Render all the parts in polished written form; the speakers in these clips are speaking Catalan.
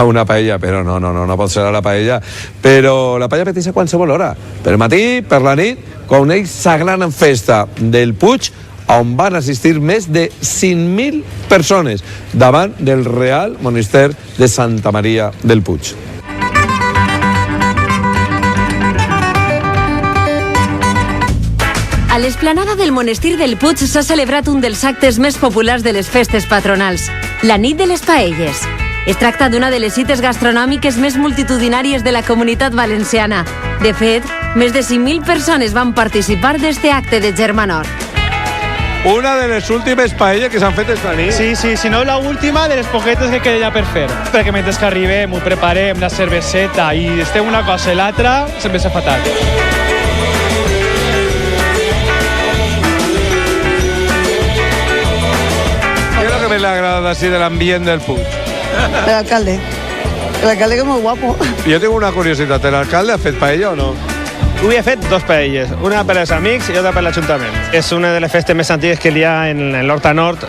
a una paella, però no pot ser a la paella. Però la paella petita a qualsevol hora. Per matí, per la nit, coneix la gran festa del Puig, on van assistir més de 5.000 persones davant del Real Monestir de Santa Maria del Puig. A l'esplanada del Monestir del Puig s'ha celebrat un dels actes més populars de les festes patronals, la nit de les paelles. Es tracta d'una de les cites gastronòmiques més multitudinàries de la comunitat valenciana. De fet, més de 5.000 persones van participar d'este acte de germanor. Una de les últimes paelles que s'han fet esta nit. Sí, si no la última de les poquetes que queda ja per fer. Perquè mentre que arribem, ho preparem, la cerveseta i estem una cosa i l'altra, sempre s'ha fatal. ¿Qué es lo que me le agrada así del ambiente del Puig? El alcalde. El alcalde que es muy guapo. Jo tinc una curiositat, l'alcalde ha fet paella o no? Avui he fet dos paelles, una per als amics i otra per l'Ajuntament. És una de les festes més antigues que hi ha en l'Horta Nord.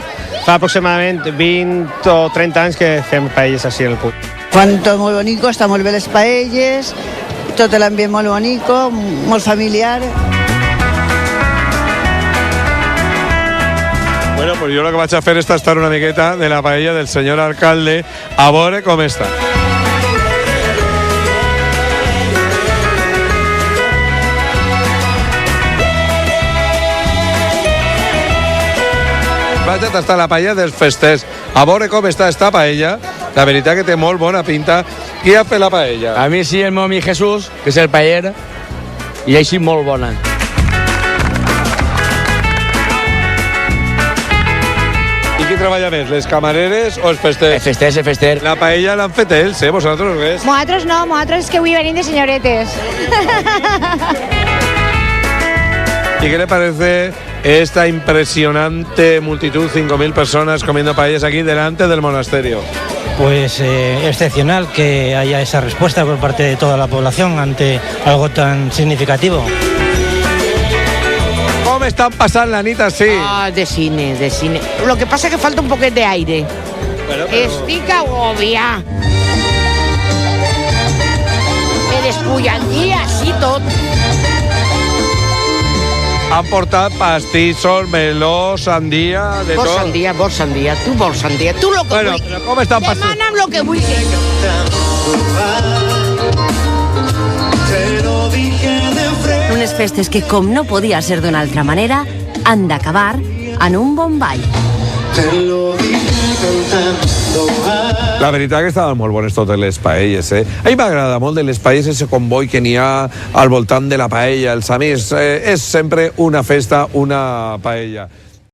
Fa aproximadament 20 o 30 anys que fem paelles així en el Puig. Cuanto muy bonito, està molt bé les paelles, tot l'ambient molt bonico, molt familiar. Bueno, pues yo lo que vaig a fer és tastar una miqueta de la paella del senyor alcalde a veure com està. Vaig a tastar la paella dels festers a veure com està esta paella. La veritat que té molt bona pinta. Qui ha fet la paella? A mi sí, el meu amic Jesús, que és el paller, i així molt bona. I qui treballa més, les camareres o els festers? El fester, el fester. La paella l'han fet ells, vosaltres res. Nosaltres no, nosaltres és que avui venim de senyoretes. ¿Y qué le parece esta impresionante multitud, 5.000 personas comiendo paellas aquí delante del monasterio? Pues excepcional que haya esa respuesta por parte de toda la población ante algo tan significativo. ¿Cómo están pasando la nit así? Ah, de cine, de cine. Lo que pasa es que falta un poquet de aire. Bueno, Estic agòbia. Que despullandia, sí, tot. Han portat pastissos, meló, sandía, de Vols tot. sandia, vols sandia. Tu vols sandia. Tu lo que Bueno, vulguis. però com estan passant? Demana'm lo que vulguis. Unes festes que, com no podia ser d'una altra manera, han d'acabar en un bon ball. La veritat que estaven molt bones totes les paelles, A mi m'agrada molt de les paelles ese comboi que n'hi ha al voltant de la paella, els amics. És sempre una festa, una paella.